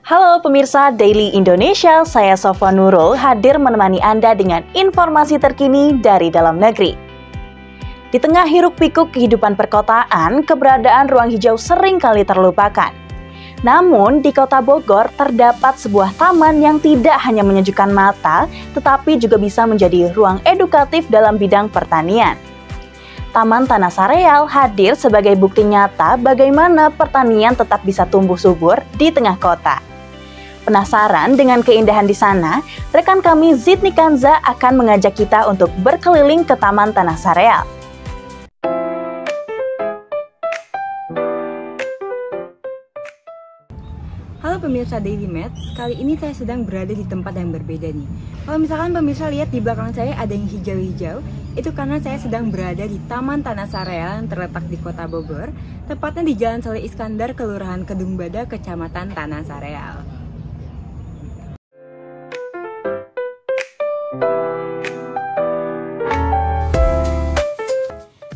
Halo pemirsa Daily Indonesia, saya Sofwa Nurul hadir menemani Anda dengan informasi terkini dari dalam negeri. Di tengah hiruk-pikuk kehidupan perkotaan, keberadaan ruang hijau sering kali terlupakan. Namun, di kota Bogor terdapat sebuah taman yang tidak hanya menyejukkan mata, tetapi juga bisa menjadi ruang edukatif dalam bidang pertanian. Taman Tanah Sareal hadir sebagai bukti nyata bagaimana pertanian tetap bisa tumbuh subur di tengah kota. Penasaran dengan keindahan di sana? Rekan kami Zidni Kanza akan mengajak kita untuk berkeliling ke Taman Tanah Sareal. Halo pemirsa Daily Match, kali ini saya sedang berada di tempat yang berbeda nih. Kalau misalkan pemirsa lihat di belakang saya ada yang hijau-hijau, itu karena saya sedang berada di Taman Tanah Sareal yang terletak di kota Bogor, tepatnya di Jalan Soleh Iskandar, Kelurahan Kedung Bada, Kecamatan Tanah Sareal.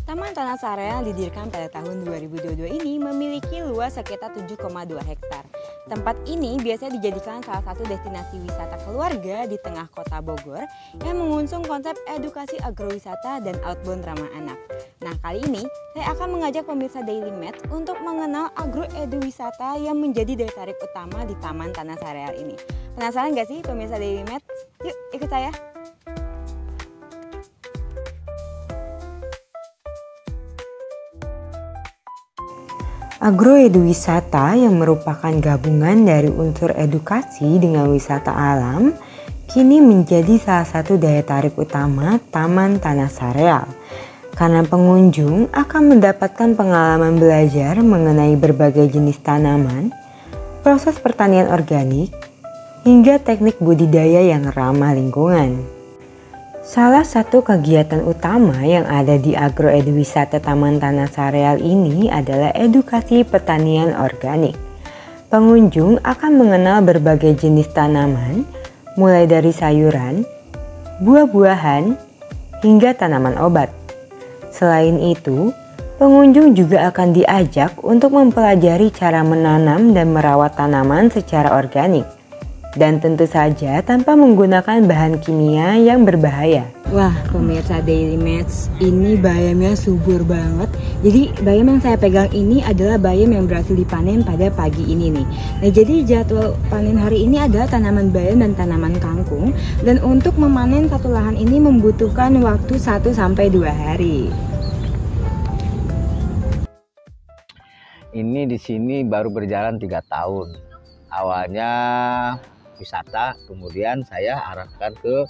Taman Tanah Sareal didirikan pada tahun 2022 ini memiliki luas sekitar 7,2 hektar. Tempat ini biasanya dijadikan salah satu destinasi wisata keluarga di tengah kota Bogor yang mengusung konsep edukasi agrowisata dan outbound ramah anak. Nah, kali ini saya akan mengajak pemirsa Daily Match untuk mengenal agroeduwisata yang menjadi daya tarik utama di Taman Tanah Sareal ini. Penasaran gak sih pemirsa Daily Match? Yuk ikut saya! Agroeduwisata yang merupakan gabungan dari unsur edukasi dengan wisata alam kini menjadi salah satu daya tarik utama Taman Tanah Sareal karena pengunjung akan mendapatkan pengalaman belajar mengenai berbagai jenis tanaman, proses pertanian organik, hingga teknik budidaya yang ramah lingkungan. Salah satu kegiatan utama yang ada di agroeduwisata Taman Tanah Sareal ini adalah edukasi pertanian organik. Pengunjung akan mengenal berbagai jenis tanaman, mulai dari sayuran, buah-buahan, hingga tanaman obat. Selain itu, pengunjung juga akan diajak untuk mempelajari cara menanam dan merawat tanaman secara organik. Dan tentu saja tanpa menggunakan bahan kimia yang berbahaya. Wah pemirsa Daily Match, ini bayamnya subur banget. Jadi bayam yang saya pegang ini adalah bayam yang berhasil dipanen pada pagi ini nih. Nah jadi jadwal panen hari ini adalah tanaman bayam dan tanaman kangkung. Dan untuk memanen satu lahan ini membutuhkan waktu 1-2 hari. Ini di sini baru berjalan 3 tahun. Awalnya wisata, kemudian saya arahkan ke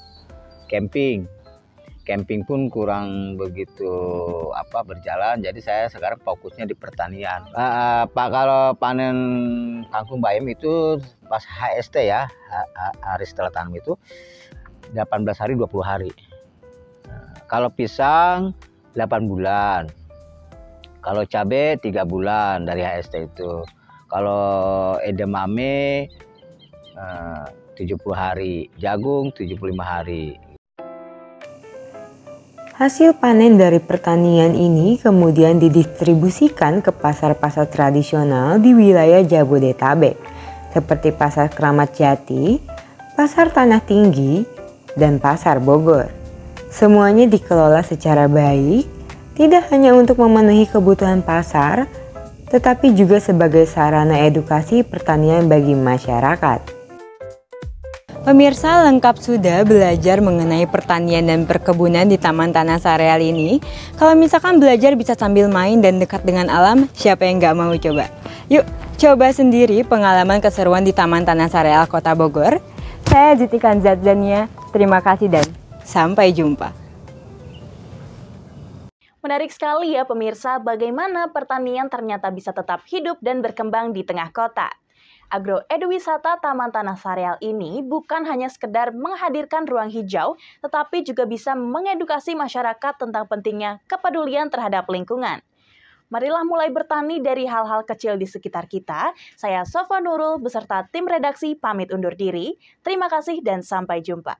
camping. Camping pun kurang begitu berjalan, jadi saya sekarang fokusnya di pertanian. Pak, kalau panen kangkung bayam itu pas HST ya, hari setelah tanam itu 18 hari 20 hari. Kalau pisang 8 bulan. Kalau cabai 3 bulan dari HST itu. Kalau edamame 70 hari, jagung 75 hari. Hasil panen dari pertanian ini kemudian didistribusikan ke pasar-pasar tradisional di wilayah Jabodetabek, seperti Pasar Kramat Jati, Pasar Tanah Tinggi, dan Pasar Bogor. Semuanya dikelola secara baik, tidak hanya untuk memenuhi kebutuhan pasar, tetapi juga sebagai sarana edukasi pertanian bagi masyarakat. Pemirsa, lengkap sudah belajar mengenai pertanian dan perkebunan di Taman Tanah Sareal ini. Kalau misalkan belajar bisa sambil main dan dekat dengan alam, siapa yang nggak mau coba? Yuk, coba sendiri pengalaman keseruan di Taman Tanah Sareal Kota Bogor. Saya Zidni Kanza, terima kasih dan sampai jumpa. Menarik sekali ya pemirsa, bagaimana pertanian ternyata bisa tetap hidup dan berkembang di tengah kota. Agroeduwisata Taman Tanah Sareal ini bukan hanya sekedar menghadirkan ruang hijau, tetapi juga bisa mengedukasi masyarakat tentang pentingnya kepedulian terhadap lingkungan. Marilah mulai bertani dari hal-hal kecil di sekitar kita. Saya Sofwa Nurul beserta tim redaksi pamit undur diri. Terima kasih dan sampai jumpa.